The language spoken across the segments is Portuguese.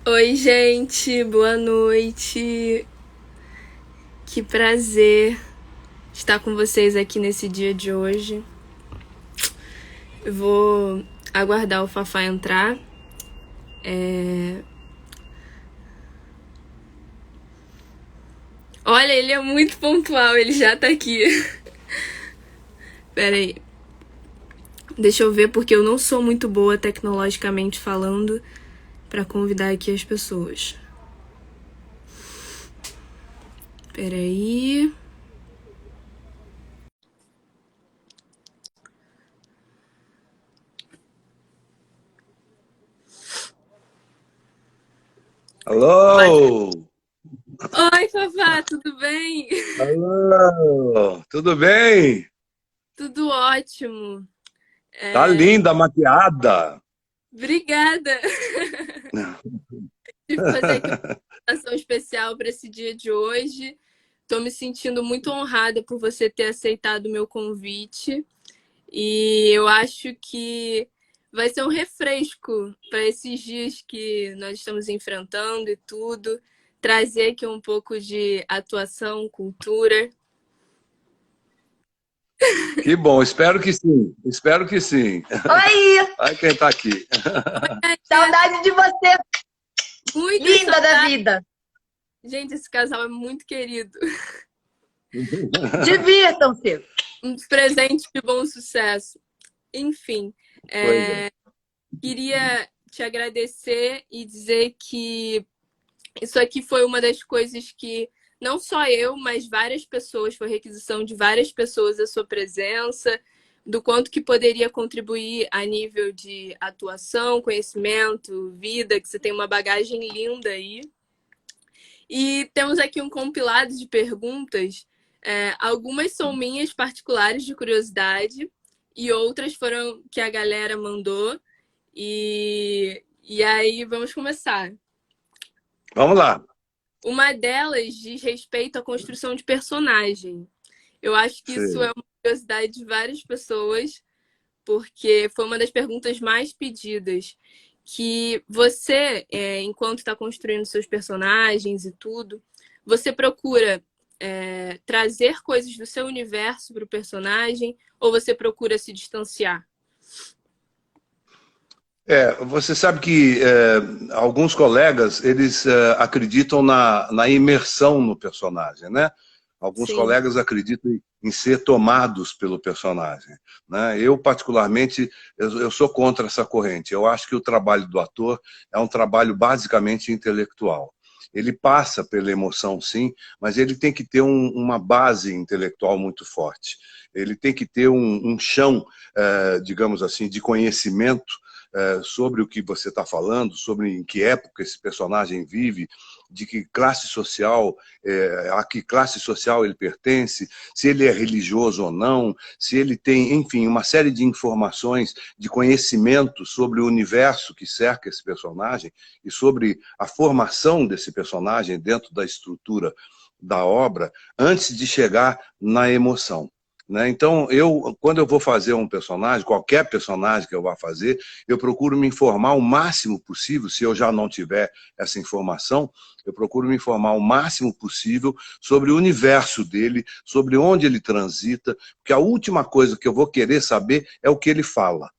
Oi, gente, boa noite. Que prazer estar com vocês aqui nesse dia de hoje. Eu vou aguardar o Fafá entrar. Olha, ele é muito pontual, ele já tá aqui. Pera aí. Deixa eu ver, porque eu não sou muito boa tecnologicamente falando para convidar aqui as pessoas. Pera aí. Alô? Oi, Fafá, tudo bem? Alô? Tudo bem? Tudo ótimo. Tá linda, maquiada. Obrigada. Tive que fazer aqui uma ação especial para esse dia de hoje. Estou me sentindo muito honrada por você ter aceitado o meu convite. E eu acho que vai ser um refresco para esses dias que nós estamos enfrentando e tudo. Trazer aqui um pouco de atuação, cultura. Que bom, espero que sim. Espero que sim. Oi, Ai, quem tá aqui? saudade de você, Muita linda da saudade. vida. Gente, esse casal é muito querido. Divirtam-se. Um presente de bom sucesso. Enfim, Pois é. queria te agradecer e dizer que isso aqui foi uma das coisas que não só eu, mas várias pessoas, foi requisição de várias pessoas a sua presença, do quanto que poderia contribuir a nível de atuação, conhecimento, vida, que você tem uma bagagem linda aí. E temos aqui um compilado de perguntas. Algumas são minhas particulares de curiosidade e outras foram que a galera mandou. E aí vamos começar. Vamos lá. Uma delas diz respeito à construção de personagem. Eu acho que isso é Sim. uma curiosidade de várias pessoas, porque foi uma das perguntas mais pedidas. Que você, enquanto está construindo seus personagens e tudo, você procura trazer coisas do seu universo para o personagem ou você procura se distanciar? Você sabe que alguns colegas, eles acreditam na imersão no personagem, né? Alguns Sim. colegas acreditam em ser tomados pelo personagem, né? Eu, particularmente, eu sou contra essa corrente. Eu acho que o trabalho do ator é um trabalho basicamente intelectual. Ele passa pela emoção, sim, mas ele tem que ter uma base intelectual muito forte. Ele tem que ter um chão, digamos assim, de conhecimento sobre o que você está falando, sobre em que época esse personagem vive, de que classe social, a que classe social ele pertence, se ele é religioso ou não, se ele tem, enfim, uma série de informações, de conhecimento sobre o universo que cerca esse personagem e sobre a formação desse personagem dentro da estrutura da obra, antes de chegar na emoção. Né? Então, quando eu vou fazer um personagem, qualquer personagem que eu vá fazer, eu procuro me informar o máximo possível, se eu já não tiver essa informação, eu procuro me informar o máximo possível sobre o universo dele, sobre onde ele transita, porque a última coisa que eu vou querer saber é o que ele fala.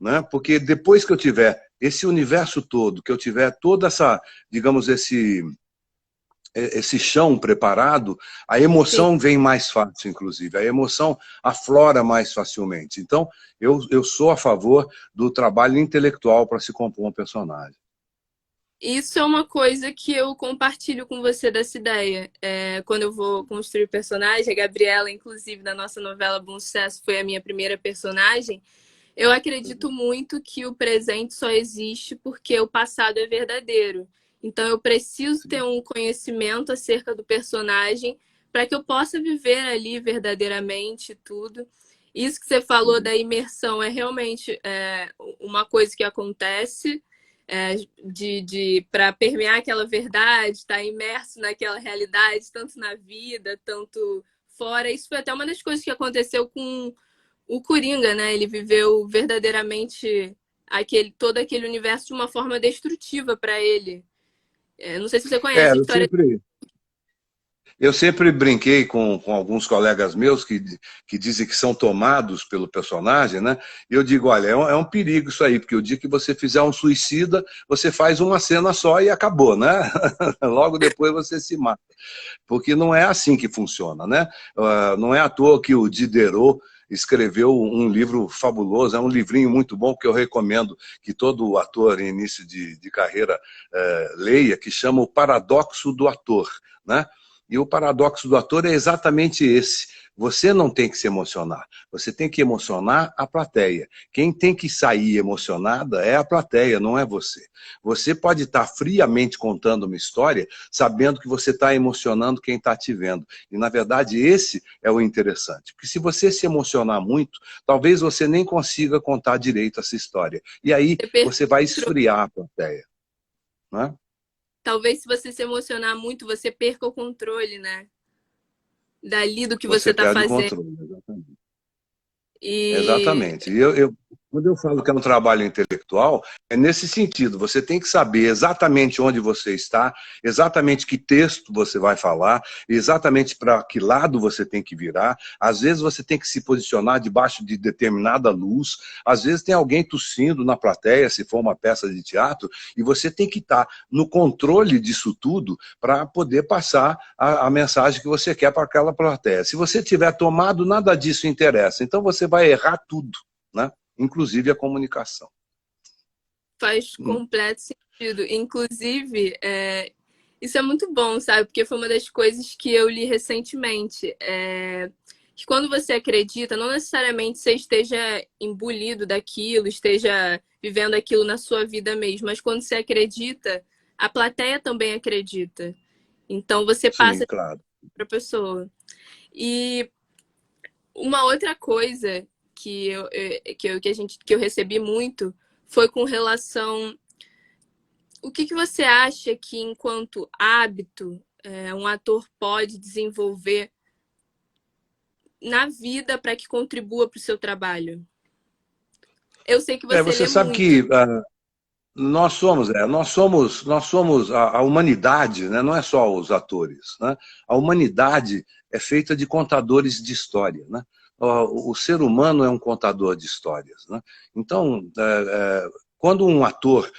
Né? Porque depois que eu tiver esse universo todo, que eu tiver toda essa, digamos, esse chão preparado, a Sim. emoção vem mais fácil, inclusive. A emoção aflora mais facilmente. Então, eu sou a favor do trabalho intelectual para se compor um personagem. Isso é uma coisa que eu compartilho com você dessa ideia. Quando eu vou construir personagem, a Gabriela, inclusive, da nossa novela Bom Sucesso, foi a minha primeira personagem. Eu acredito muito que o presente só existe porque o passado é verdadeiro. Então eu preciso ter um conhecimento acerca do personagem para que eu possa viver ali verdadeiramente tudo. Isso que você falou da imersão é realmente uma coisa que acontece de para permear aquela verdade, estar imerso naquela realidade, tanto na vida, tanto fora. Isso foi até uma das coisas que aconteceu com o Coringa, né? Ele viveu verdadeiramente todo aquele universo de uma forma destrutiva para ele. Não sei se você conhece a história. Eu sempre brinquei com alguns colegas meus que dizem que são tomados pelo personagem, né? E eu digo, olha, é um perigo isso aí, porque o dia que você fizer um suicida, você faz uma cena só e acabou, né? Logo depois você se mata. Porque não é assim que funciona, né? Não é à toa que o Diderot escreveu um livro fabuloso, é um livrinho muito bom que eu recomendo que todo ator em início de carreira leia, que chama O Paradoxo do Ator, né? E o paradoxo do ator é exatamente esse. Você não tem que se emocionar, você tem que emocionar a plateia. Quem tem que sair emocionada é a plateia, não é você. Você pode estar friamente contando uma história, sabendo que você está emocionando quem está te vendo. E, na verdade, esse é o interessante. Porque se você se emocionar muito, talvez você nem consiga contar direito essa história. E aí você vai esfriar a plateia. Não é? Talvez se você se emocionar muito, você perca o controle, né? Dali do que você Você está perde o fazendo. controle, exatamente. E Exatamente. Quando eu falo que é um trabalho intelectual, é nesse sentido. Você tem que saber exatamente onde você está, exatamente que texto você vai falar, exatamente para que lado você tem que virar. Às vezes você tem que se posicionar debaixo de determinada luz. Às vezes tem alguém tossindo na plateia, se for uma peça de teatro, e você tem que estar no controle disso tudo para poder passar a mensagem que você quer para aquela plateia. Se você tiver tomado, nada disso interessa. Então você vai errar tudo, né? Inclusive a comunicação. faz completo sentido. Inclusive, isso é muito bom, sabe? Porque foi uma das coisas que eu li recentemente. Que quando você acredita, não necessariamente você esteja imbuído daquilo, esteja vivendo aquilo na sua vida mesmo, mas quando você acredita, a plateia também acredita. Então você passa Sim, claro. para a pessoa. E uma outra coisa que eu recebi muito foi com relação. O que você acha que, enquanto hábito, um ator pode desenvolver na vida para que contribua para o seu trabalho? Eu sei que você Você lê sabe muito. que nós somos a humanidade, né? Não é só os atores, né? A humanidade é feita de contadores de história, né? O ser humano é um contador de histórias, né? Então, quando um ator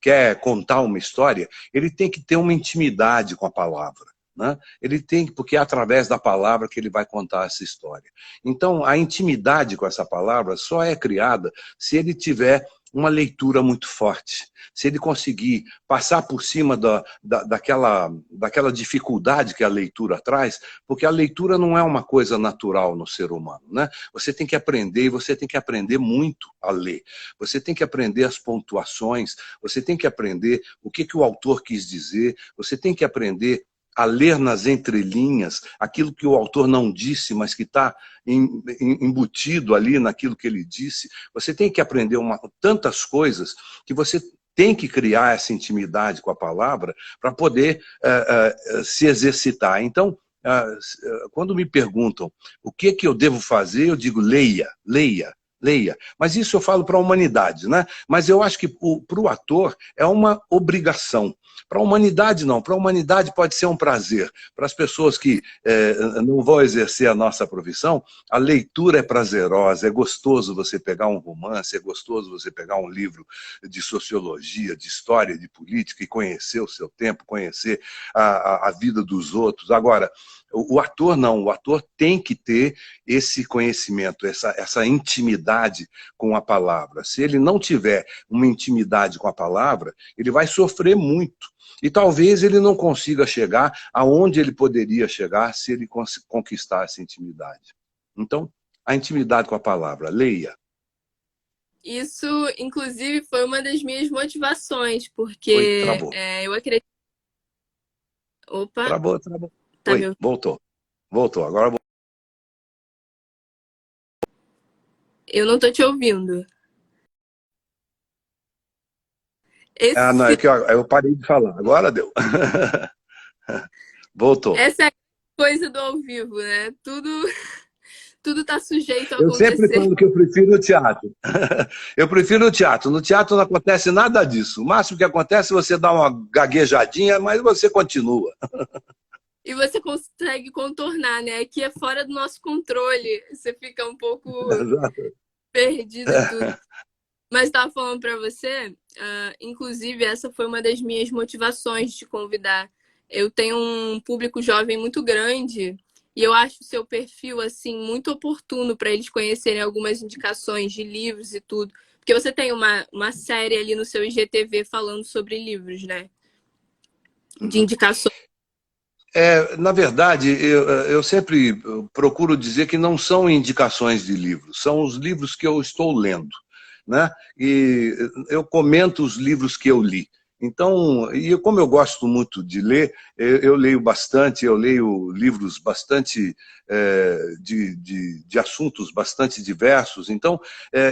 quer contar uma história, ele tem que ter uma intimidade com a palavra, né? Ele tem, porque é através da palavra que ele vai contar essa história. Então, a intimidade com essa palavra só é criada se ele tiver uma leitura muito forte. Se ele conseguir passar por cima daquela dificuldade que a leitura traz, porque a leitura não é uma coisa natural no ser humano, né? Você tem que aprender, e você tem que aprender muito a ler. Você tem que aprender as pontuações, você tem que aprender o que o autor quis dizer, você tem que aprender a ler nas entrelinhas aquilo que o autor não disse, mas que está embutido ali naquilo que ele disse. Você tem que aprender tantas coisas que você tem que criar essa intimidade com a palavra para poder se exercitar. Então, quando me perguntam o que eu devo fazer, eu digo leia, leia, leia. Mas isso eu falo para a humanidade, né? Mas eu acho que para o ator é uma obrigação. Para a humanidade, não. Para a humanidade pode ser um prazer. Para as pessoas que não vão exercer a nossa profissão, a leitura é prazerosa, é gostoso você pegar um romance, é gostoso você pegar um livro de sociologia, de história, de política e conhecer o seu tempo, conhecer a vida dos outros. Agora, o ator não, o ator tem que ter esse conhecimento, essa intimidade com a palavra. Se ele não tiver uma intimidade com a palavra, ele vai sofrer muito. E talvez ele não consiga chegar aonde ele poderia chegar se ele conquistar essa intimidade. Então, a intimidade com a palavra, leia. Isso, inclusive, foi uma das minhas motivações, Oi, porque travou. eu acredito. Opa, Travou. tá Oi, me ouvindo? voltou. Agora Eu não tô te ouvindo. não, é Esse, que eu parei de falar. Agora deu. Voltou. essa é a coisa do ao vivo, né? Tudo tudo está sujeito a Eu sempre acontecer. falo que eu prefiro o teatro. Eu prefiro o teatro. No teatro não acontece nada disso. O máximo que acontece é você dar uma gaguejadinha, mas você continua. E você consegue contornar, né? Aqui é fora do nosso controle. Você fica um pouco Exato. perdido e tudo. Mas estava falando para você, inclusive essa foi uma das minhas motivações de te convidar. Eu tenho um público jovem muito grande e eu acho o seu perfil assim muito oportuno para eles conhecerem algumas indicações de livros e tudo. Porque você tem uma série ali no seu IGTV falando sobre livros, né? De indicações. Na verdade, eu sempre procuro dizer que não são indicações de livros, são os livros que eu estou lendo, né? E eu comento os livros que eu li. Então, e como eu gosto muito de ler, eu leio bastante, eu leio livros bastante de assuntos bastante diversos. Então,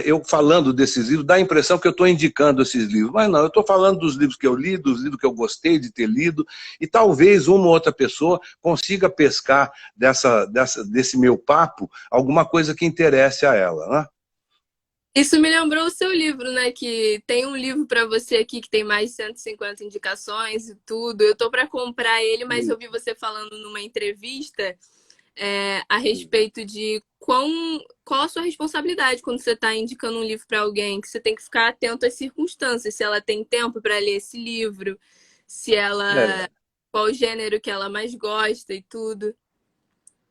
eu falando desses livros, dá a impressão que eu estou indicando esses livros. Mas não, eu estou falando dos livros que eu li, dos livros que eu gostei de ter lido, e talvez uma ou outra pessoa consiga pescar desse meu papo alguma coisa que interesse a ela, né? Isso me lembrou o seu livro, né? Que tem um livro para você aqui que tem mais de 150 indicações e tudo. Eu tô para comprar ele, mas eu vi você falando numa entrevista a respeito de qual a sua responsabilidade quando você está indicando um livro para alguém, que você tem que ficar atento às circunstâncias, se ela tem tempo para ler esse livro, se ela qual o gênero que ela mais gosta e tudo.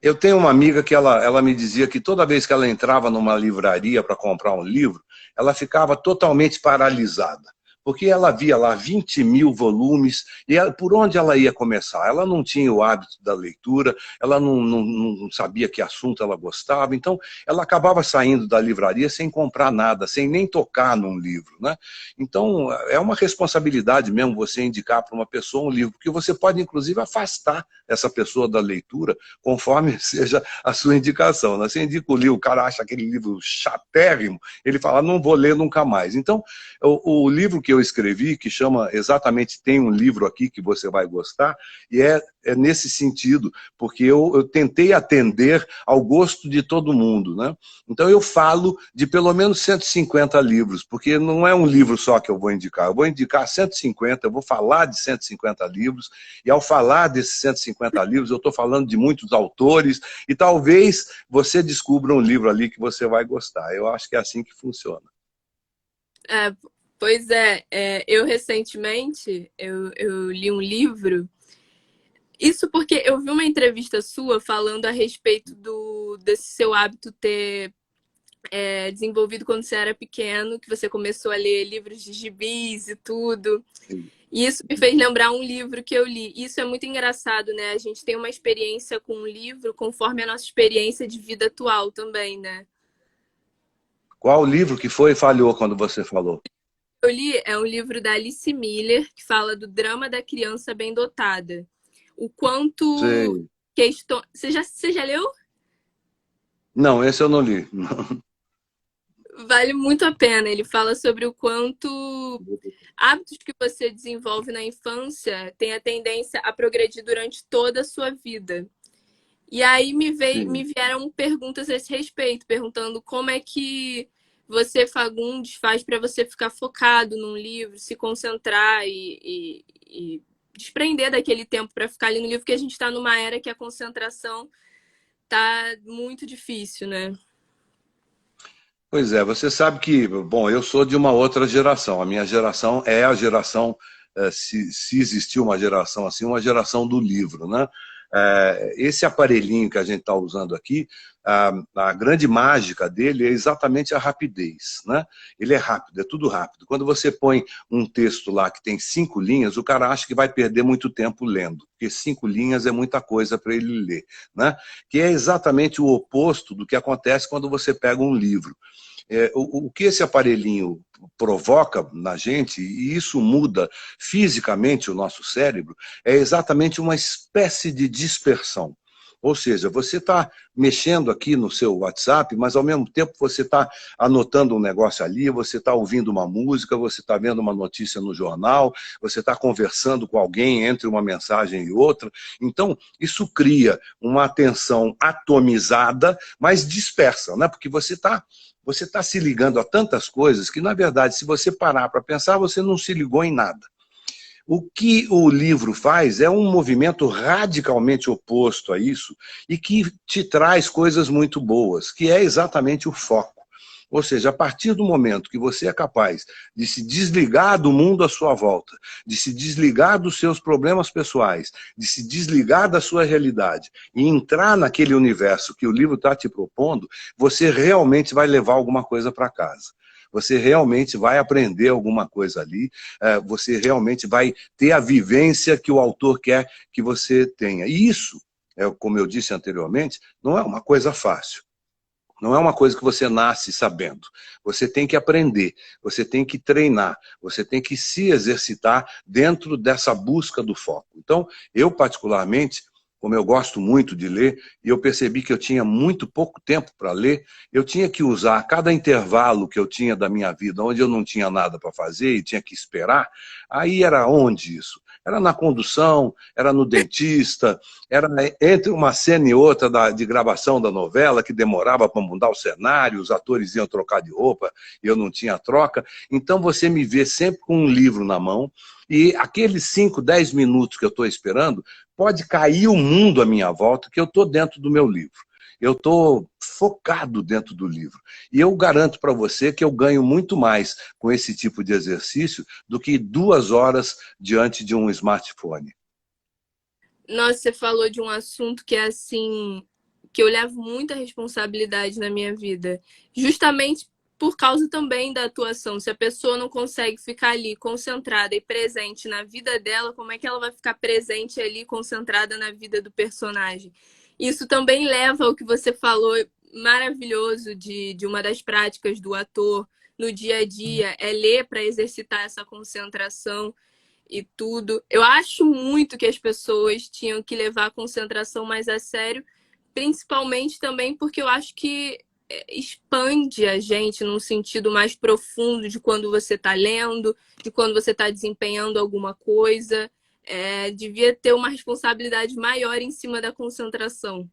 Eu tenho uma amiga que ela me dizia que toda vez que ela entrava numa livraria para comprar um livro, ela ficava totalmente paralisada. Porque ela via lá 20 mil volumes, e por onde ela ia começar? Ela não tinha o hábito da leitura, ela não sabia que assunto ela gostava, então ela acabava saindo da livraria sem comprar nada, sem nem tocar num livro, né? Então é uma responsabilidade mesmo você indicar para uma pessoa um livro, porque você pode inclusive afastar essa pessoa da leitura, conforme seja a sua indicação, né? Você indica o livro, o cara acha aquele livro chatérrimo, ele fala, não vou ler nunca mais. Então, o livro que eu escrevi, que chama exatamente Tem um Livro Aqui que Você Vai Gostar, e é nesse sentido, porque eu tentei atender ao gosto de todo mundo, né? Então eu falo de pelo menos 150 livros, porque não é um livro só que eu vou indicar 150, eu vou falar de 150 livros, e ao falar desses 150 livros, eu estou falando de muitos autores, e talvez você descubra um livro ali que você vai gostar. Eu acho que é assim que funciona. Pois eu recentemente eu li um livro. Isso porque eu vi uma entrevista sua falando a respeito desse seu hábito ter desenvolvido quando você era pequeno, que você começou a ler livros de gibis e tudo. Sim. E isso me fez lembrar um livro que eu li. Isso é muito engraçado, né? A gente tem uma experiência com um livro conforme a nossa experiência de vida atual também, né? Qual livro que foi e falhou quando você falou? Eu li um livro da Alice Miller, que fala do drama da criança bem dotada. O quanto Sei. Você já leu? Não, esse eu não li. Vale muito a pena. Ele fala sobre o quanto hábitos que você desenvolve na infância têm a tendência a progredir durante toda a sua vida. E aí me vieram perguntas a esse respeito, perguntando como é que você, Fagundes, faz para você ficar focado num livro, se concentrar e desprender daquele tempo para ficar ali no livro, porque a gente está numa era que a concentração tá muito difícil, né? Pois é, você sabe que, bom, eu sou de uma outra geração. A minha geração é a geração, se existiu uma geração assim, uma geração do livro, né? Esse aparelhinho que a gente está usando aqui, a grande mágica dele é exatamente a rapidez, né? Ele é rápido, é tudo rápido. Quando você põe um texto lá que tem 5 linhas, o cara acha que vai perder muito tempo lendo, porque 5 linhas é muita coisa para ele ler, né? Que é exatamente o oposto do que acontece quando você pega um livro. O que esse aparelhinho provoca na gente, e isso muda fisicamente o nosso cérebro, é exatamente uma espécie de dispersão. Ou seja, você está mexendo aqui no seu WhatsApp, mas ao mesmo tempo você está anotando um negócio ali, você está ouvindo uma música, você está vendo uma notícia no jornal, você está conversando com alguém entre uma mensagem e outra. Então, isso cria uma atenção atomizada, mas dispersa, né? Porque você está se ligando a tantas coisas que, na verdade, se você parar para pensar, você não se ligou em nada. O que o livro faz é um movimento radicalmente oposto a isso e que te traz coisas muito boas, que é exatamente o foco. Ou seja, a partir do momento que você é capaz de se desligar do mundo à sua volta, de se desligar dos seus problemas pessoais, de se desligar da sua realidade e entrar naquele universo que o livro está te propondo, você realmente vai levar alguma coisa para casa. Você realmente vai aprender alguma coisa ali, você realmente vai ter a vivência que o autor quer que você tenha. E isso, como eu disse anteriormente, não é uma coisa fácil. Não é uma coisa que você nasce sabendo. Você tem que aprender, você tem que treinar, você tem que se exercitar dentro dessa busca do foco. Então, eu particularmente, como eu gosto muito de ler, e eu percebi que eu tinha muito pouco tempo para ler, eu tinha que usar cada intervalo que eu tinha da minha vida, onde eu não tinha nada para fazer e tinha que esperar, aí era onde isso? Era na condução, era no dentista, era entre uma cena e outra de gravação da novela, que demorava para mudar o cenário, os atores iam trocar de roupa e eu não tinha troca. Então você me vê sempre com um livro na mão, e aqueles 5, 10 minutos que eu estou esperando, pode cair o mundo à minha volta, que eu estou dentro do meu livro. Eu estou focado dentro do livro. E eu garanto para você que eu ganho muito mais com esse tipo de exercício do que 2 horas diante de um smartphone. Nossa, você falou de um assunto que é assim, que eu levo muita responsabilidade na minha vida. Justamente por causa também da atuação. Se a pessoa não consegue ficar ali concentrada e presente na vida dela, como é que ela vai ficar presente ali, concentrada na vida do personagem? Isso também leva ao que você falou, maravilhoso, de uma das práticas do ator no dia a dia, é ler para exercitar essa concentração e tudo. Eu acho muito que as pessoas tinham que levar a concentração mais a sério, principalmente também porque eu acho que expande a gente num sentido mais profundo de quando você está lendo, de quando você está desempenhando alguma coisa. Devia ter uma responsabilidade maior em cima da concentração.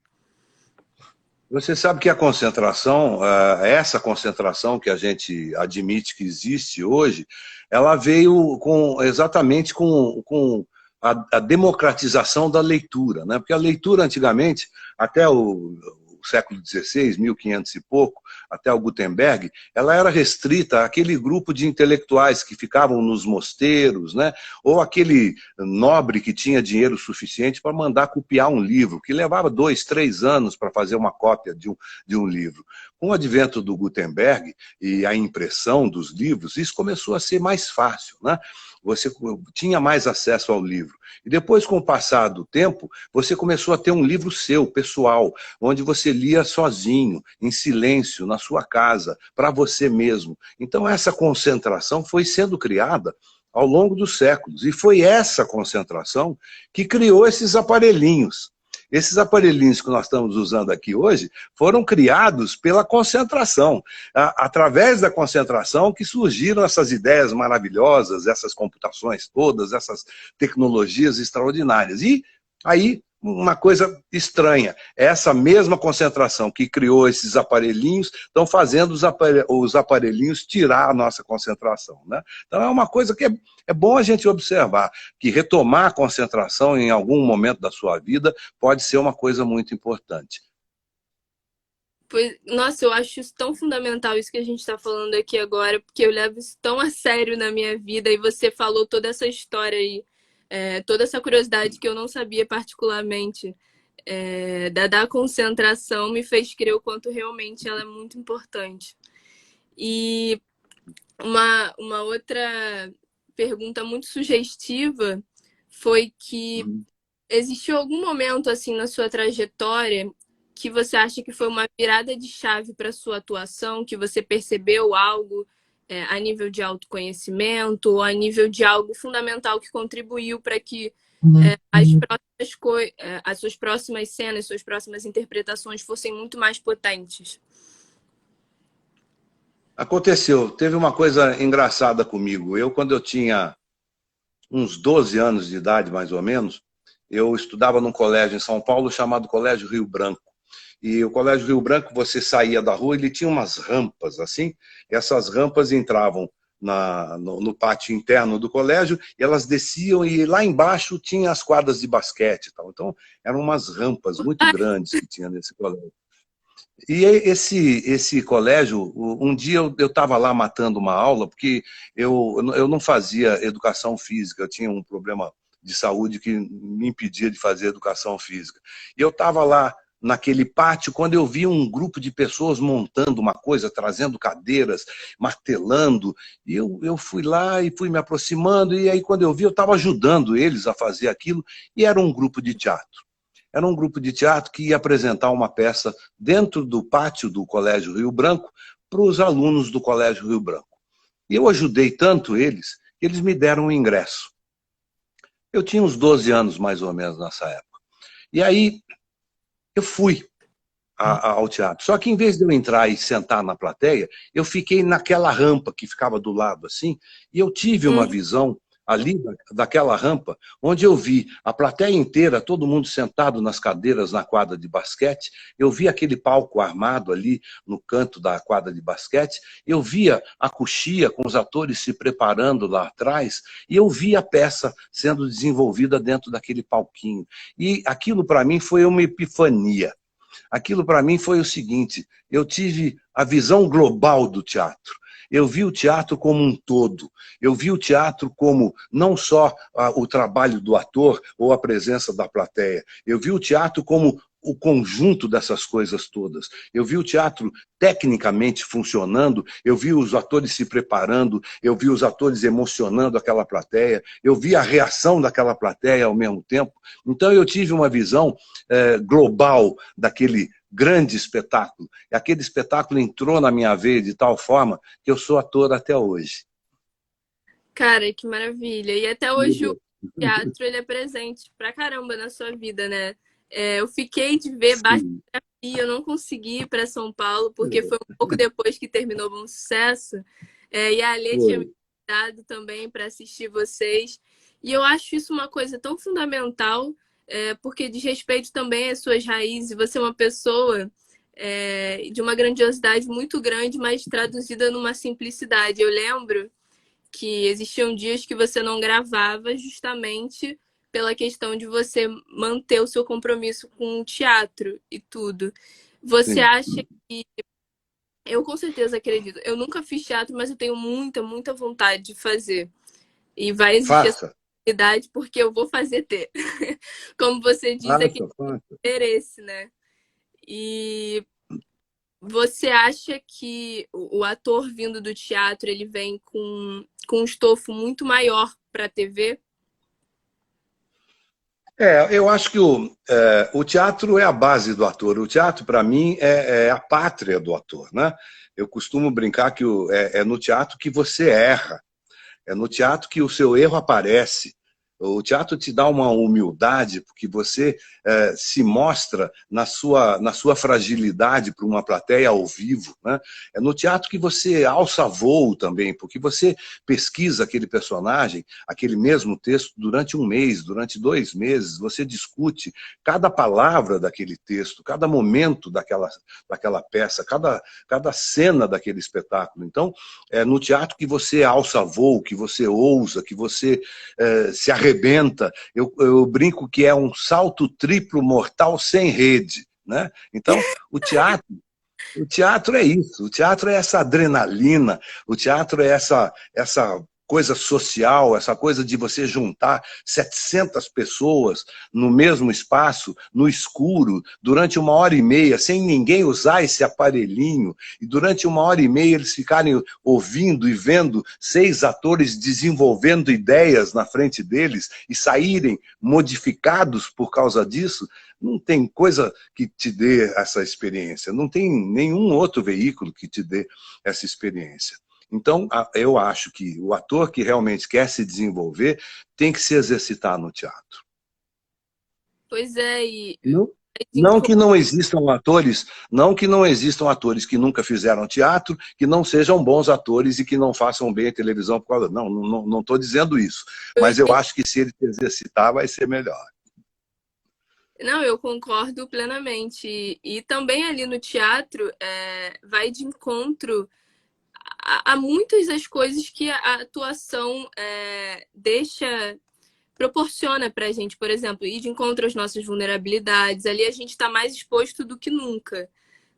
Você sabe que a concentração, essa concentração que a gente admite que existe hoje, ela veio exatamente com a democratização da leitura, né? Porque a leitura antigamente, até o século XVI, 1500 e pouco, até o Gutenberg, ela era restrita àquele grupo de intelectuais que ficavam nos mosteiros, né? Ou aquele nobre que tinha dinheiro suficiente para mandar copiar um livro, que levava 2, 3 anos para fazer uma cópia de um livro. Com o advento do Gutenberg e a impressão dos livros, isso começou a ser mais fácil, né? Você tinha mais acesso ao livro. E depois, com o passar do tempo, você começou a ter um livro seu, pessoal, onde você lia sozinho, em silêncio, na sua casa, para você mesmo. Então, essa concentração foi sendo criada ao longo dos séculos. E foi essa concentração que criou esses aparelhinhos. Esses aparelhinhos que nós estamos usando aqui hoje foram criados pela concentração. Através da concentração que surgiram essas ideias maravilhosas, essas computações todas, essas tecnologias extraordinárias. E aí, uma coisa estranha, essa mesma concentração que criou esses aparelhinhos, estão fazendo os aparelhinhos tirar a nossa concentração, né? Então é uma coisa que é bom a gente observar, que retomar a concentração em algum momento da sua vida pode ser uma coisa muito importante. Nossa, eu acho isso tão fundamental, isso que a gente está falando aqui agora, porque eu levo isso tão a sério na minha vida, e você falou toda essa história aí, toda essa curiosidade que eu não sabia particularmente da concentração, me fez crer o quanto realmente ela é muito importante. E uma outra pergunta muito sugestiva foi que existiu algum momento assim na sua trajetória que você acha que foi uma virada de chave para a sua atuação, que você percebeu algo a nível de autoconhecimento, ou a nível de algo fundamental que contribuiu para que as suas próximas cenas, suas próximas interpretações fossem muito mais potentes? Aconteceu. Teve uma coisa engraçada comigo. Quando eu tinha uns 12 anos de idade, mais ou menos, eu estudava num colégio em São Paulo chamado Colégio Rio Branco. E o Colégio Rio Branco, você saía da rua, ele tinha umas rampas assim, e essas rampas entravam no pátio interno do colégio, e elas desciam, e lá embaixo tinha as quadras de basquete e tal. Então, eram umas rampas muito grandes que tinha nesse colégio. E esse colégio, um dia eu estava lá matando uma aula, porque eu não fazia educação física, eu tinha um problema de saúde que me impedia de fazer educação física. E eu estava lá naquele pátio, quando eu vi um grupo de pessoas montando uma coisa, trazendo cadeiras, martelando, e eu fui lá e fui me aproximando, e aí quando eu vi, eu estava ajudando eles a fazer aquilo, e era um grupo de teatro. Era um grupo de teatro que ia apresentar uma peça dentro do pátio do Colégio Rio Branco para os alunos do Colégio Rio Branco. E eu ajudei tanto eles, que eles me deram um ingresso. Eu tinha uns 12 anos, mais ou menos, nessa época. E aí, eu fui ao teatro. Só que, em vez de eu entrar e sentar na plateia, eu fiquei naquela rampa que ficava do lado, assim, e eu tive uma visão ali daquela rampa, onde eu vi a plateia inteira, todo mundo sentado nas cadeiras na quadra de basquete, eu vi aquele palco armado ali no canto da quadra de basquete, eu via a coxia com os atores se preparando lá atrás, e eu vi a peça sendo desenvolvida dentro daquele palquinho. E aquilo para mim foi uma epifania. Aquilo para mim foi o seguinte, eu tive a visão global do teatro. Eu vi o teatro como um todo. Eu vi o teatro como não só o trabalho do ator ou a presença da plateia. Eu vi o teatro como o conjunto dessas coisas todas. Eu vi o teatro tecnicamente funcionando, eu vi os atores se preparando, eu vi os atores emocionando aquela plateia, eu vi a reação daquela plateia ao mesmo tempo. Então eu tive uma visão global daquele grande espetáculo. E aquele espetáculo entrou na minha veia de tal forma que eu sou ator até hoje. Cara, que maravilha. E até hoje o teatro ele é presente pra caramba na sua vida, né? Eu fiquei de ver bastante, eu não consegui ir para São Paulo, porque foi um pouco depois que terminou o Bom Sucesso. E a Alê tinha me convidado também para assistir vocês. E eu acho isso uma coisa tão fundamental, porque diz respeito também às suas raízes. Você é uma pessoa de uma grandiosidade muito grande, mas traduzida numa simplicidade. Eu lembro que existiam dias que você não gravava justamente pela questão de você manter o seu compromisso com o teatro e tudo. Você acha que... Eu com certeza acredito. Eu nunca fiz teatro, mas eu tenho muita, muita vontade de fazer. E vai existir essa oportunidade porque eu vou fazer ter. Como você diz, é que interesse, né? E você acha que o ator vindo do teatro ele vem com um estofo muito maior para a TV? Eu acho que o teatro é a base do ator. O teatro, para mim, é a pátria do ator, né? Eu costumo brincar que é no teatro que você erra. É no teatro que o seu erro aparece. O teatro te dá uma humildade, porque você se mostra na sua fragilidade para uma plateia ao vivo, né? É no teatro que você alça voo também, porque você pesquisa aquele personagem, aquele mesmo texto, durante um mês, durante 2 meses, você discute cada palavra daquele texto, cada momento daquela peça, cada cena daquele espetáculo. Então, é no teatro que você alça voo, que você ousa, que você se arrebenta. Eu brinco que é um salto triplo mortal sem rede, né? Então, o teatro é isso, o teatro é essa adrenalina, o teatro é essa coisa social, essa coisa de você juntar 700 pessoas no mesmo espaço, no escuro, durante 1h30, sem ninguém usar esse aparelhinho, e durante 1h30 eles ficarem ouvindo e vendo 6 atores desenvolvendo ideias na frente deles e saírem modificados por causa disso. Não tem coisa que te dê essa experiência, não tem nenhum outro veículo que te dê essa experiência. Então, eu acho que o ator que realmente quer se desenvolver tem que se exercitar no teatro. Pois é, e Não, não que não existam atores, não que não existam atores que nunca fizeram teatro, que não sejam bons atores e que não façam bem a televisão por causa. Não estou dizendo isso. Mas eu acho que se ele se exercitar, vai ser melhor. Não, eu concordo plenamente. E também ali no teatro vai de encontro a muitas das coisas que a atuação proporciona pra gente, por exemplo, ir de encontro às nossas vulnerabilidades. Ali a gente está mais exposto do que nunca.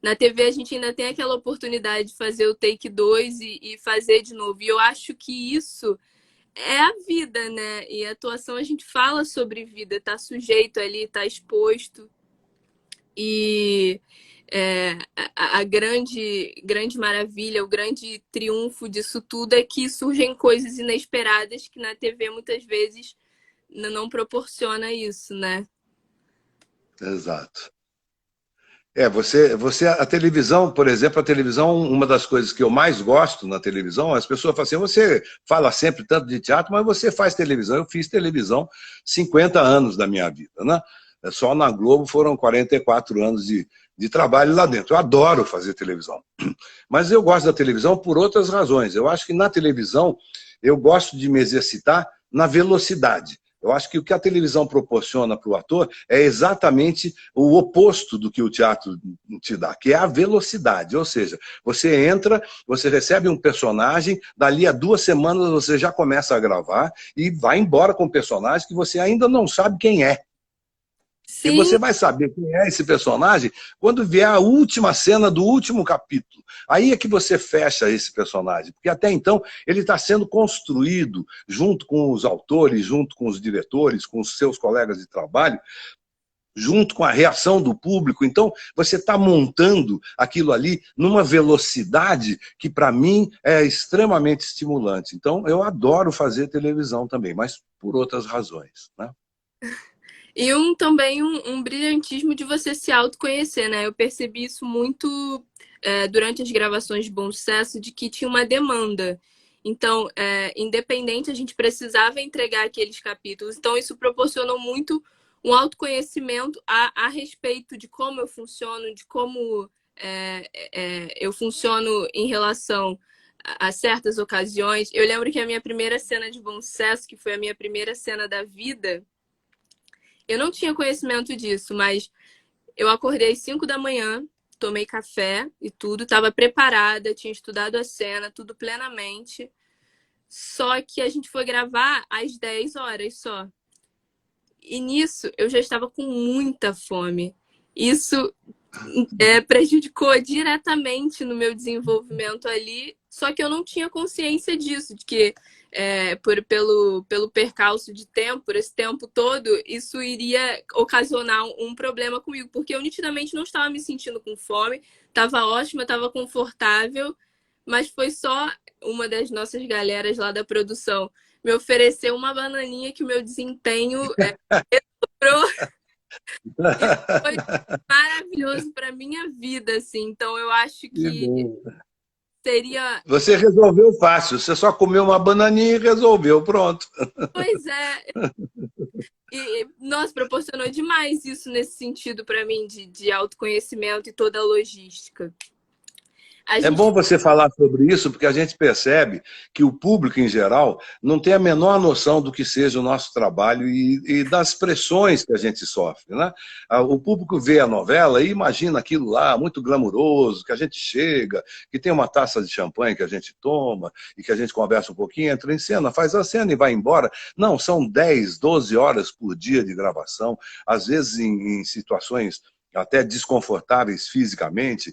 Na TV a gente ainda tem aquela oportunidade de fazer o take 2 e fazer de novo. E eu acho que isso é a vida, né? E a atuação a gente fala sobre vida, tá sujeito ali, tá exposto. E a grande maravilha, o grande triunfo disso tudo é que surgem coisas inesperadas que na TV muitas vezes não proporciona isso, né? Exato. A televisão, por exemplo, a televisão, uma das coisas que eu mais gosto na televisão, as pessoas falam assim, você fala sempre tanto de teatro, mas você faz televisão. Eu fiz televisão 50 anos da minha vida, né? Só na Globo foram 44 anos de trabalho lá dentro. Eu adoro fazer televisão. Mas eu gosto da televisão por outras razões. Eu acho que na televisão eu gosto de me exercitar na velocidade. Eu acho que o que a televisão proporciona para o ator é exatamente o oposto do que o teatro te dá, que é a velocidade. Ou seja, você entra, você recebe um personagem, dali a 2 semanas você já começa a gravar e vai embora com o personagem que você ainda não sabe quem é. E você vai saber quem é esse personagem quando vier a última cena do último capítulo. Aí é que você fecha esse personagem, porque até então ele está sendo construído junto com os autores, junto com os diretores, com os seus colegas de trabalho, junto com a reação do público. Então, você está montando aquilo ali numa velocidade que, para mim, é extremamente estimulante. Então, eu adoro fazer televisão também, mas por outras razões, né? E também um brilhantismo de você se autoconhecer, né? Eu percebi isso muito durante as gravações de Bom Sucesso, de que tinha uma demanda. Então, independente, a gente precisava entregar aqueles capítulos. Então, isso proporcionou muito um autoconhecimento a respeito de como eu funciono, de como eu funciono em relação a certas ocasiões. Eu lembro que a minha primeira cena de Bom Sucesso, que foi a minha primeira cena da vida, eu não tinha conhecimento disso, mas eu acordei às 5 da manhã, tomei café e tudo, estava preparada, tinha estudado a cena, tudo plenamente. Só que a gente foi gravar às 10 horas só. E nisso eu já estava com muita fome. Isso prejudicou diretamente no meu desenvolvimento ali, só que eu não tinha consciência disso, de que pelo percalço de tempo, por esse tempo todo, isso iria ocasionar um problema comigo, porque eu nitidamente não estava me sentindo com fome, estava ótima, estava confortável, mas foi só uma das nossas galeras lá da produção me ofereceu uma bananinha que o meu desempenho dobrou. Foi maravilhoso para minha vida, assim. Então eu acho que seria... Você resolveu fácil, você só comeu uma bananinha e resolveu, pronto. Pois é. E, nossa, proporcionou demais isso nesse sentido para mim, de autoconhecimento e toda a logística. É bom você falar sobre isso, porque a gente percebe que o público, em geral, não tem a menor noção do que seja o nosso trabalho e das pressões que a gente sofre, né? O público vê a novela e imagina aquilo lá, muito glamuroso, que a gente chega, que tem uma taça de champanhe que a gente toma e que a gente conversa um pouquinho, entra em cena, faz a cena e vai embora. Não, são 10, 12 horas por dia de gravação, às vezes em situações até desconfortáveis fisicamente,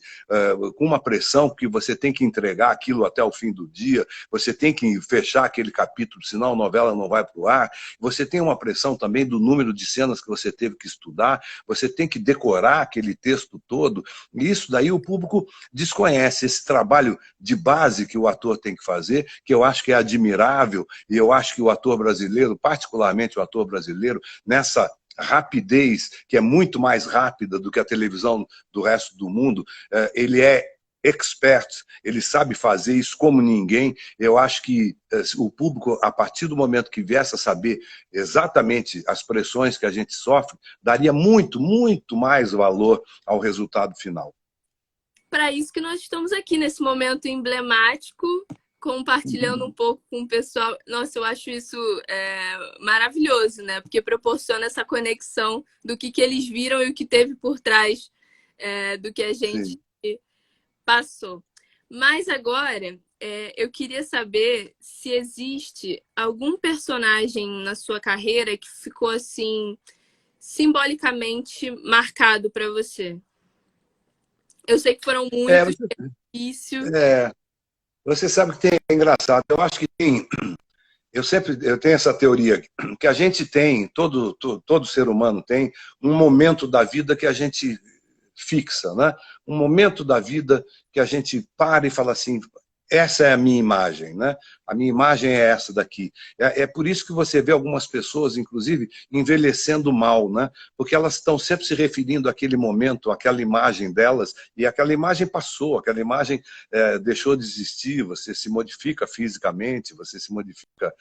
com uma pressão que você tem que entregar aquilo até o fim do dia, você tem que fechar aquele capítulo, senão a novela não vai para o ar, você tem uma pressão também do número de cenas que você teve que estudar, você tem que decorar aquele texto todo, e isso daí o público desconhece, esse trabalho de base que o ator tem que fazer, que eu acho que é admirável, e eu acho que o ator brasileiro, particularmente o ator brasileiro, nessa rapidez, que é muito mais rápida do que a televisão do resto do mundo, ele é expert, ele sabe fazer isso como ninguém. Eu acho que o público, a partir do momento que viesse a saber exatamente as pressões que a gente sofre, daria muito, muito mais valor ao resultado final. Para isso que nós estamos aqui nesse momento emblemático, compartilhando um pouco com o pessoal. Nossa, eu acho isso maravilhoso, né? Porque proporciona essa conexão do que eles viram e o que teve por trás do que a gente passou. Mas agora, eu queria saber se existe algum personagem na sua carreira que ficou assim simbolicamente marcado para você. Eu sei que foram muitos, difíceis. Você sabe que é engraçado. Eu acho que eu tenho essa teoria que a gente tem, todo ser humano tem um momento da vida que a gente fixa, né? Um momento da vida que a gente para e fala assim, essa é a minha imagem, né? A minha imagem é essa daqui. É por isso que você vê algumas pessoas, inclusive, envelhecendo mal, né? Porque elas estão sempre se referindo àquele momento, àquela imagem delas, e aquela imagem passou, aquela imagem deixou de existir, você se modifica fisicamente, você se modifica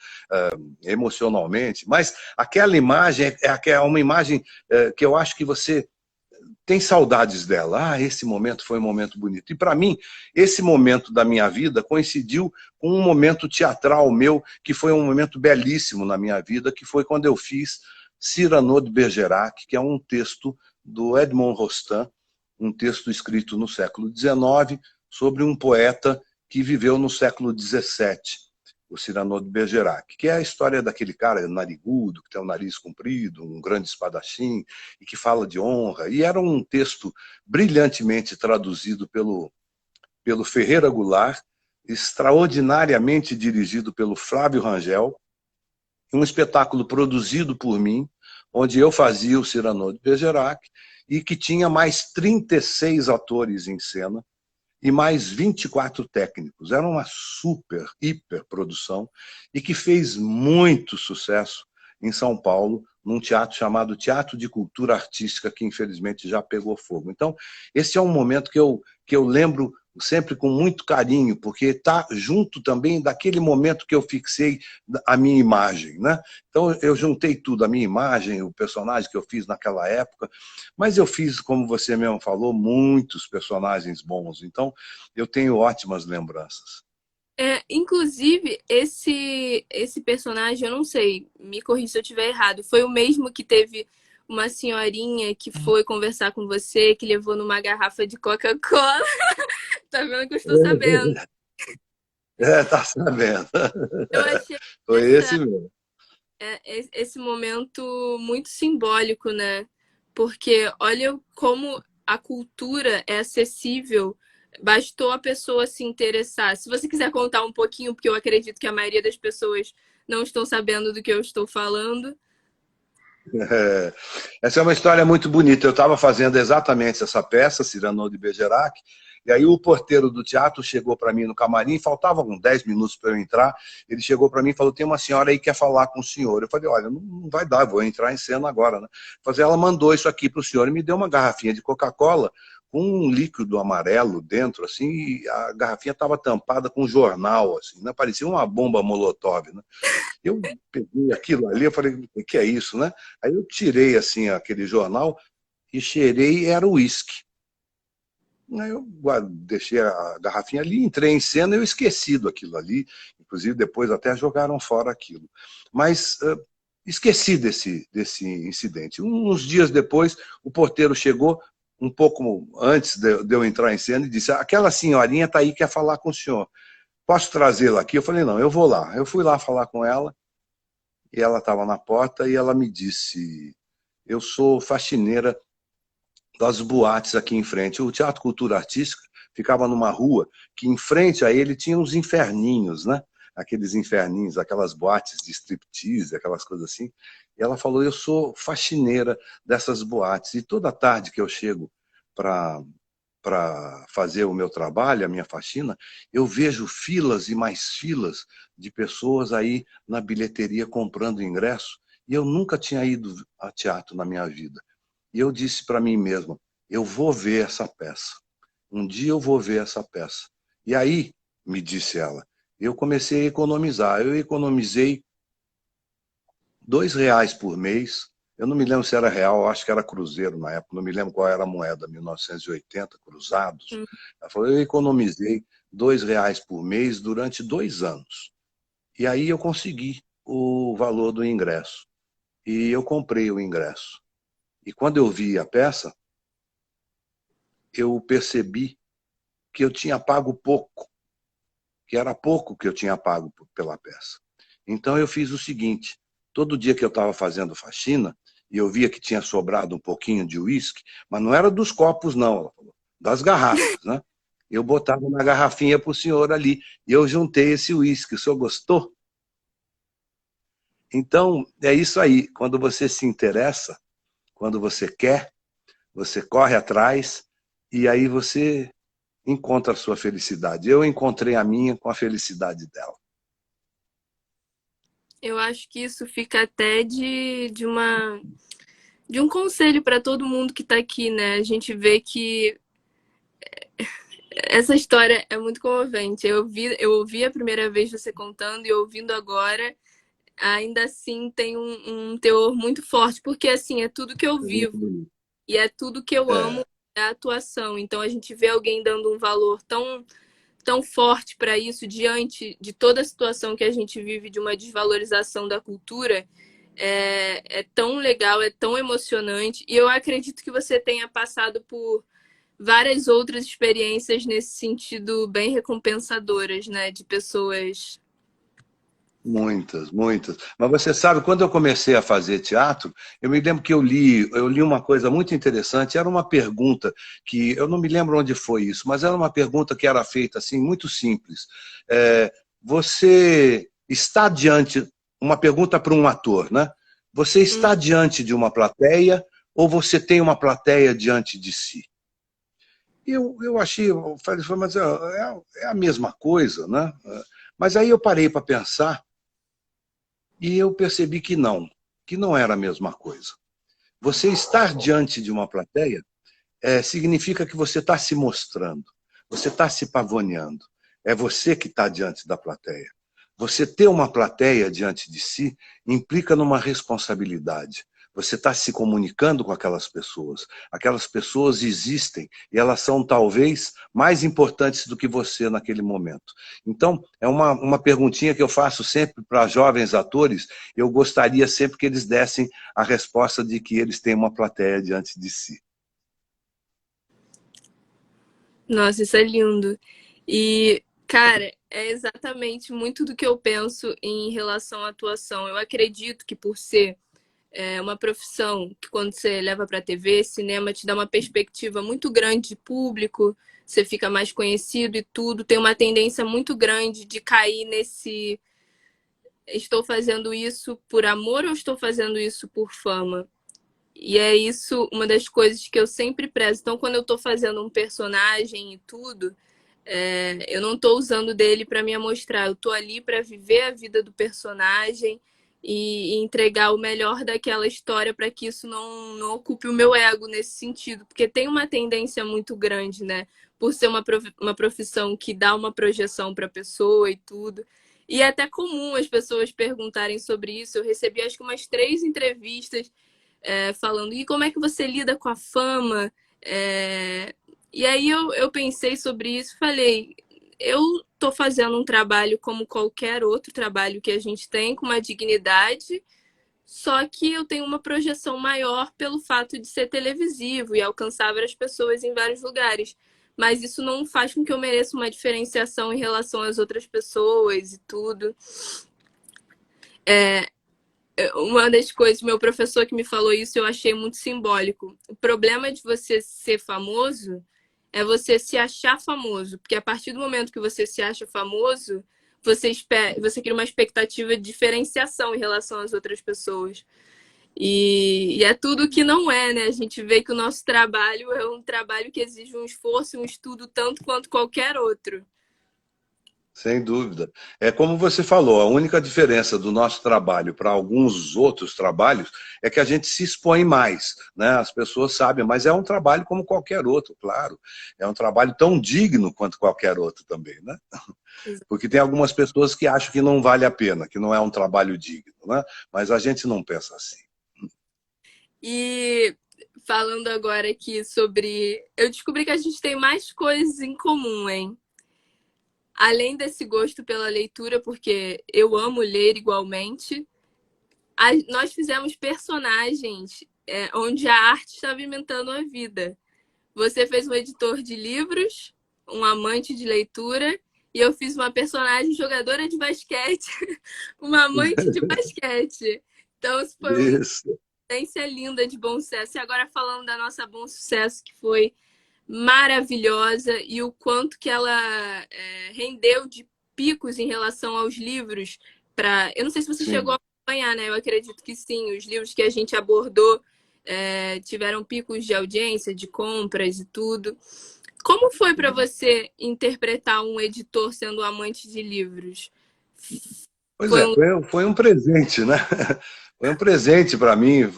emocionalmente, mas aquela imagem é uma imagem que eu acho que você tem saudades dela. Esse momento foi um momento bonito. E para mim, esse momento da minha vida coincidiu com um momento teatral meu, que foi um momento belíssimo na minha vida, que foi quando eu fiz Cyrano de Bergerac, que é um texto do Edmond Rostand, um texto escrito no século XIX, sobre um poeta que viveu no século XVII, o Cyrano de Bergerac, que é a história daquele cara narigudo, que tem o nariz comprido, um grande espadachim, e que fala de honra. E era um texto brilhantemente traduzido pelo Ferreira Goulart, extraordinariamente dirigido pelo Flávio Rangel, um espetáculo produzido por mim, onde eu fazia o Cyrano de Bergerac, e que tinha mais 36 atores em cena, e mais 24 técnicos. Era uma super, hiper produção e que fez muito sucesso em São Paulo, num teatro chamado Teatro de Cultura Artística, que infelizmente já pegou fogo. Então, esse é um momento que eu lembro sempre com muito carinho, porque está junto também daquele momento que eu fixei a minha imagem, né? Então, eu juntei tudo, a minha imagem, o personagem que eu fiz naquela época, mas eu fiz, como você mesmo falou, muitos personagens bons. Então, eu tenho ótimas lembranças. Inclusive, esse personagem, eu não sei, me corrija se eu estiver errado, foi o mesmo que teve uma senhorinha que foi conversar com você, que levou numa garrafa de Coca-Cola. Tá vendo que eu estou sabendo? Tá sabendo. Eu achei Foi esse mesmo. esse momento muito simbólico, né? Porque olha como a cultura é acessível. Bastou a pessoa se interessar. Se você quiser contar um pouquinho, porque eu acredito que a maioria das pessoas não estão sabendo do que eu estou falando. Essa é uma história muito bonita. Eu estava fazendo exatamente essa peça, Cyrano de Bergerac, e aí o porteiro do teatro chegou para mim no camarim, faltavam 10 minutos para eu entrar, ele chegou para mim e falou, tem uma senhora aí que quer falar com o senhor. Eu falei, olha, não vai dar, vou entrar em cena agora, né? Ela mandou isso aqui para o senhor e me deu uma garrafinha de Coca-Cola com um líquido amarelo dentro, assim, e a garrafinha estava tampada com um jornal, assim, né? Parecia uma bomba molotov, né? Eu peguei aquilo ali, eu falei, o que é isso, né? Aí eu tirei, assim, aquele jornal e cheirei, era o uísque. Aí eu deixei a garrafinha ali, entrei em cena e eu esqueci daquilo ali. Inclusive, depois até jogaram fora aquilo. Mas esqueci desse incidente. Uns dias depois, o porteiro chegou, um pouco antes de eu entrar em cena, e disse, aquela senhorinha está aí, quer falar com o senhor. Posso trazê-la aqui? Eu falei, não, eu vou lá. Eu fui lá falar com ela, e ela estava na porta, e ela me disse, eu sou faxineira das boates aqui em frente. O Teatro Cultura Artística ficava numa rua que em frente a ele tinha uns inferninhos, né? Aqueles inferninhos, aquelas boates de striptease, aquelas coisas assim. E ela falou, eu sou faxineira dessas boates, e toda tarde que eu chego para fazer o meu trabalho, a minha faxina, eu vejo filas e mais filas de pessoas aí na bilheteria comprando ingresso, e eu nunca tinha ido a teatro na minha vida. E eu disse para mim mesmo, eu vou ver essa peça. um dia eu vou ver essa peça. E aí, me disse ela, eu comecei a economizar. Eu economizei R$ 2 por mês. Eu não me lembro se era real, acho que era cruzeiro na época, não me lembro qual era a moeda, 1980, cruzados. Hum. Ela falou, eu economizei R$ 2 por mês durante 2 anos. E aí eu consegui o valor do ingresso. E eu comprei o ingresso. E quando eu vi a peça, eu percebi que eu tinha pago pouco, que era pouco que eu tinha pago pela peça. Então eu fiz o seguinte, todo dia que eu estava fazendo faxina, e eu via que tinha sobrado um pouquinho de uísque, mas não era dos copos não, ela falou, das garrafas, né? Eu botava na garrafinha para o senhor ali, e eu juntei esse uísque. O senhor gostou? Então, é isso aí, quando você se interessa, quando você quer, você corre atrás, e aí você encontra a sua felicidade. Eu encontrei a minha com a felicidade dela. Eu acho que isso fica até de um conselho para todo mundo que está aqui, né? A gente vê que essa história é muito comovente. Eu ouvi a primeira vez você contando e ouvindo agora, ainda assim tem um teor muito forte, porque assim, é tudo que eu vivo e é tudo que eu amo, É, é a atuação. Então a gente vê alguém dando um valor tão forte para isso diante de toda a situação que a gente vive de uma desvalorização da cultura. É tão legal, é tão emocionante. E eu acredito que você tenha passado por várias outras experiências nesse sentido bem recompensadoras, né? De pessoas. muitas, muitas. Mas você sabe, quando eu comecei a fazer teatro, eu me lembro que eu li uma coisa muito interessante, era uma pergunta que, eu não me lembro onde foi isso, mas era uma pergunta que era feita assim, muito simples. Você está diante, uma pergunta para um ator, né? Você Hum. está diante de uma plateia ou você tem uma plateia diante de si? Eu achei, eu falei, mas é a mesma coisa, né? Mas aí eu parei para pensar e eu percebi que não era a mesma coisa. Você estar diante de uma plateia significa que você está se mostrando, você está se pavoneando. É você que está diante da plateia. Você ter uma plateia diante de si implica numa responsabilidade. Você está se comunicando com aquelas pessoas. Aquelas pessoas existem e elas são talvez mais importantes do que você naquele momento. Então, é uma perguntinha que eu faço sempre para jovens atores. Eu gostaria sempre que eles dessem a resposta de que eles têm uma plateia diante de si. Nossa, isso é lindo. E, cara, é exatamente muito do que eu penso em relação à atuação. Eu acredito que por ser uma profissão que quando você leva para a TV, cinema te dá uma perspectiva muito grande de público, você fica mais conhecido e tudo, tem uma tendência muito grande de cair nesse estou fazendo isso por amor ou estou fazendo isso por fama? E é isso uma das coisas que eu sempre prezo. Então, quando eu estou fazendo um personagem e tudo, eu não estou usando dele para me amostrar. Eu estou ali para viver a vida do personagem e entregar o melhor daquela história para que isso não ocupe o meu ego nesse sentido. Porque tem uma tendência muito grande, né? Por ser uma profissão que dá uma projeção para a pessoa e tudo. E é até comum as pessoas perguntarem sobre isso. Eu recebi acho que umas 3 entrevistas falando, e como é que você lida com a fama? E aí eu pensei sobre isso e falei, eu estou fazendo um trabalho como qualquer outro trabalho que a gente tem, com uma dignidade, só que eu tenho uma projeção maior pelo fato de ser televisivo e alcançar várias pessoas em vários lugares. Mas isso não faz com que eu mereça uma diferenciação em relação às outras pessoas e tudo. Uma das coisas, meu professor que me falou isso, eu achei muito simbólico. O problema de você ser famoso é você se achar famoso, porque a partir do momento que você se acha famoso, você cria uma expectativa de diferenciação em relação às outras pessoas. E é tudo que não é, né? A gente vê que o nosso trabalho é um trabalho que exige um esforço, um estudo tanto quanto qualquer outro. Sem dúvida. É como você falou, a única diferença do nosso trabalho para alguns outros trabalhos é que a gente se expõe mais, né? As pessoas sabem, mas é um trabalho como qualquer outro, claro. É um trabalho tão digno quanto qualquer outro também, né? Porque tem algumas pessoas que acham que não vale a pena, que não é um trabalho digno, né? Mas a gente não pensa assim. E falando agora aqui sobre... Eu descobri que a gente tem mais coisas em comum, hein? Além desse gosto pela leitura, porque eu amo ler igualmente, nós fizemos personagens onde a arte estava inventando a vida. Você fez um editor de livros, um amante de leitura, e eu fiz uma personagem jogadora de basquete, uma amante de basquete. Então, isso foi uma Isso. experiência linda de Bom Sucesso. E agora falando da nossa Bom Sucesso, que foi maravilhosa, e o quanto que ela rendeu de picos em relação aos livros. Eu não sei se você chegou Sim. a acompanhar, né? Eu acredito que sim. Os livros que a gente abordou tiveram picos de audiência, de compras e tudo. Como foi para você interpretar um editor sendo um amante de livros? Pois Foi é, um... foi um presente, né? Foi um presente para mim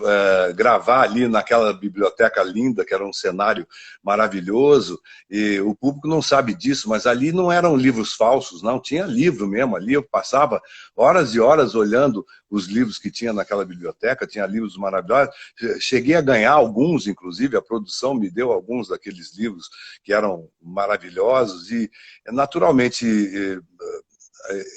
gravar ali naquela biblioteca linda, que era um cenário maravilhoso, e o público não sabe disso, mas ali não eram livros falsos, não, tinha livro mesmo. Ali eu passava horas e horas olhando os livros que tinha naquela biblioteca, tinha livros maravilhosos. Cheguei a ganhar alguns, inclusive, a produção me deu alguns daqueles livros que eram maravilhosos, e naturalmente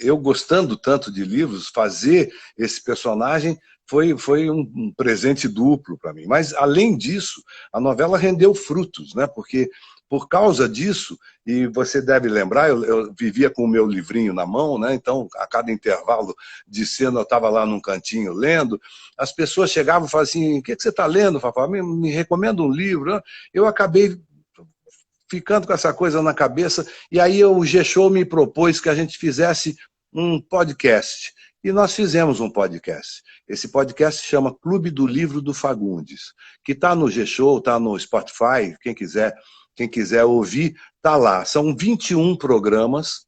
eu gostando tanto de livros, fazer esse personagem foi um presente duplo para mim. Mas, além disso, a novela rendeu frutos, né? Porque, por causa disso, e você deve lembrar, eu vivia com o meu livrinho na mão, né? Então, a cada intervalo de cena, eu estava lá num cantinho lendo, as pessoas chegavam e falavam assim, o que você está lendo, Fafá? Me recomenda um livro. Eu acabei ficando com essa coisa na cabeça, e aí o G-Show me propôs que a gente fizesse um podcast. E nós fizemos um podcast. Esse podcast se chama Clube do Livro do Fagundes, que está no G-Show, está no Spotify, quem quiser ouvir, está lá. São 21 programas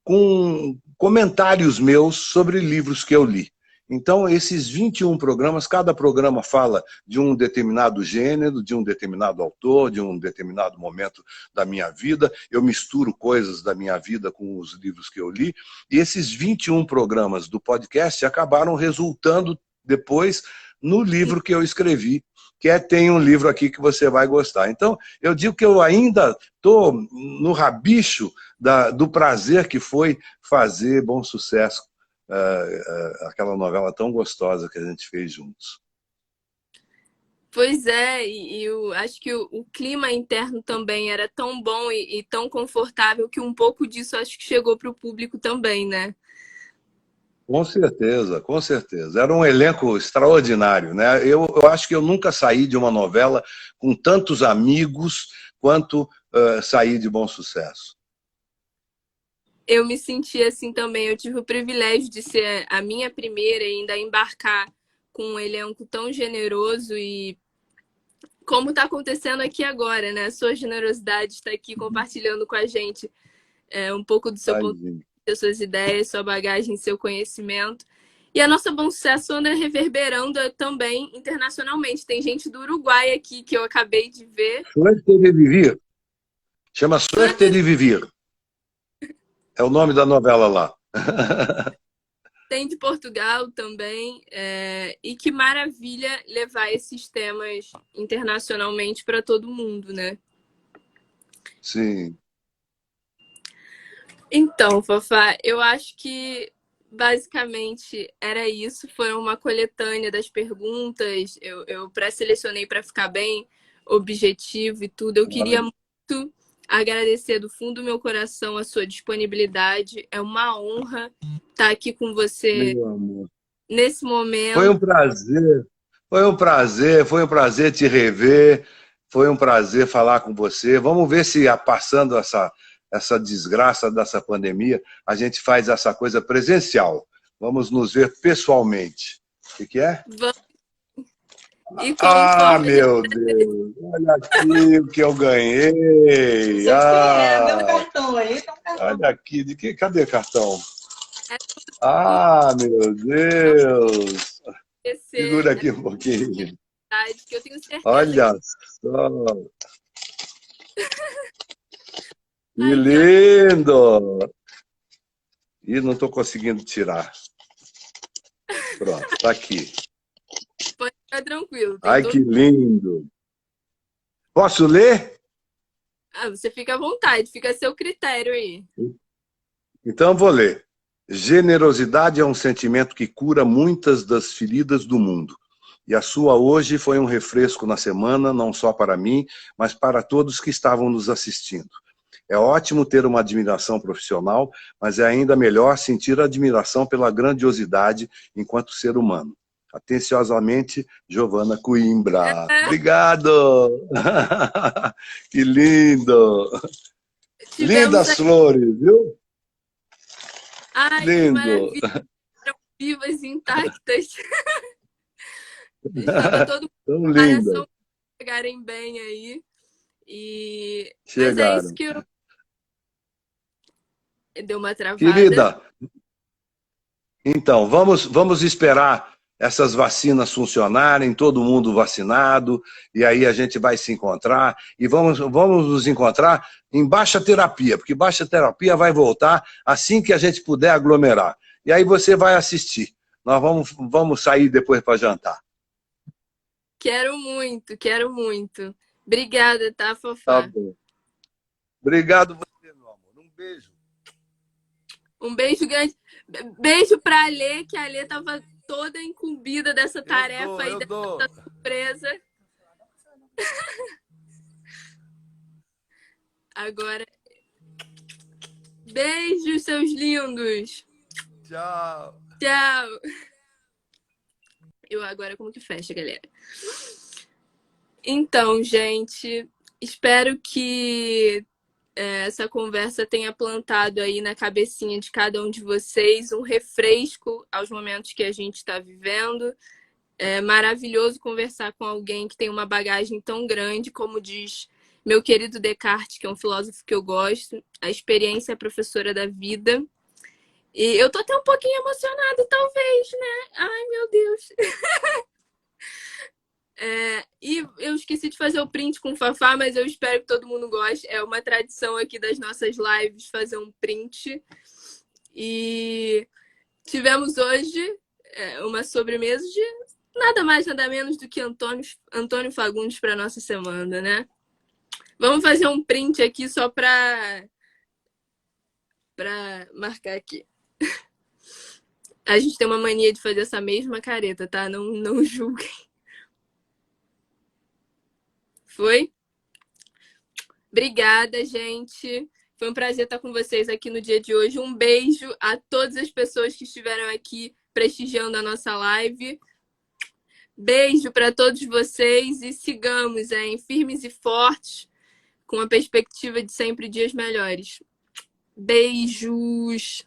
com comentários meus sobre livros que eu li. Então, esses 21 programas, cada programa fala de um determinado gênero, de um determinado autor, de um determinado momento da minha vida. Eu misturo coisas da minha vida com os livros que eu li. E esses 21 programas do podcast acabaram resultando depois no livro que eu escrevi, que Tem um Livro Aqui que Você Vai Gostar. Então, eu digo que eu ainda estou no rabicho do prazer que foi fazer Bom Sucesso, aquela novela tão gostosa que a gente fez juntos. Pois é, e eu acho que o clima interno também era tão bom e tão confortável que um pouco disso acho que chegou para o público também, né? Com certeza, com certeza. Era um elenco extraordinário, né? Eu acho que eu nunca saí de uma novela com tantos amigos quanto saí de Bom Sucesso. Eu me senti assim também. Eu tive o privilégio de ser a minha primeira e ainda embarcar com um elenco tão generoso e como está acontecendo aqui agora, né? A sua generosidade está aqui compartilhando com a gente um pouco do seu ponto de vista, suas ideias, sua bagagem, seu conhecimento. E a nossa Bom Sucesso anda reverberando também internacionalmente. Tem gente do Uruguai aqui que eu acabei de ver. Suerte de Vivir. Chama Suerte de Vivir. É o nome da novela lá. Tem de Portugal também. E que maravilha levar esses temas internacionalmente para todo mundo, né? Sim. Então, Fafá, eu acho que basicamente era isso. Foi uma coletânea das perguntas. Eu pré-selecionei para ficar bem objetivo e tudo. Eu queria muito agradecer do fundo do meu coração a sua disponibilidade. É uma honra estar aqui com você nesse momento. Foi um prazer. Foi um prazer te rever. Foi um prazer falar com você. Vamos ver se, passando essa desgraça dessa pandemia, a gente faz essa coisa presencial. Vamos nos ver pessoalmente. O que é? E como Ah, forma de... meu Deus! Olha aqui o que eu ganhei! Sei quem é, meu Ah, cartão aí, tá um cartão. olha aqui, cadê cartão? É Ah, meu não Deus! esquecer Segura aqui um pouquinho. essa idade, que eu tenho certeza que... Olha só! Que Ai, já lindo! Ih, não estou conseguindo tirar. Pronto, está aqui. pode ficar tranquilo. Tem Ai, que todo... lindo! Posso ler? Ah, você fica à vontade, fica a seu critério aí. Então vou ler. Generosidade é um sentimento que cura muitas das feridas do mundo. E a sua hoje foi um refresco na semana, não só para mim, mas para todos que estavam nos assistindo. É ótimo ter uma admiração profissional, mas é ainda melhor sentir admiração pela grandiosidade enquanto ser humano. Atenciosamente, Giovana Coimbra. Obrigado! Que lindo! Tivemos Lindas aí... flores, viu? Ai, que Lindo! maravilha! Vivas, intactas. Estava todo mundo Tão em lindas. preparação para chegarem bem aí. E... Mas é isso Chegaram. que eu... Deu uma travada. Querida, então, vamos esperar essas vacinas funcionarem, todo mundo vacinado, e aí a gente vai se encontrar, e vamos nos encontrar em baixa terapia, porque baixa terapia vai voltar assim que a gente puder aglomerar. E aí você vai assistir. Nós vamos sair depois para jantar. Quero muito, quero muito. Obrigada, tá, Tá Fofá? bom. Obrigado você, meu amor. Um beijo. Um beijo grande. Beijo pra Alê, que a Alê tava toda incumbida dessa tarefa aí, Eu dou. dessa surpresa. Agora, beijos, seus lindos. Tchau. Tchau. Eu agora como que fecha, galera? Então, gente, espero que essa conversa tenha plantado aí na cabecinha de cada um de vocês um refresco aos momentos que a gente está vivendo. É maravilhoso conversar com alguém que tem uma bagagem tão grande, como diz meu querido Descartes, que é um filósofo que eu gosto. A experiência é professora da vida. E eu tô até um pouquinho emocionada, talvez, né? Ai, meu Deus. E eu esqueci de fazer o print com o Fafá, mas eu espero que todo mundo goste. É uma tradição aqui das nossas lives fazer um print. E tivemos hoje uma sobremesa de nada mais, nada menos do que Antônio Fagundes para nossa semana, né? Vamos fazer um print aqui só para marcar aqui. A gente tem uma mania de fazer essa mesma careta, tá? Não julguem. Foi? Obrigada, gente. Foi um prazer estar com vocês aqui no dia de hoje. Um beijo a todas as pessoas que estiveram aqui prestigiando a nossa live. Beijo para todos vocês e sigamos firmes e fortes, com a perspectiva de sempre dias melhores. Beijos!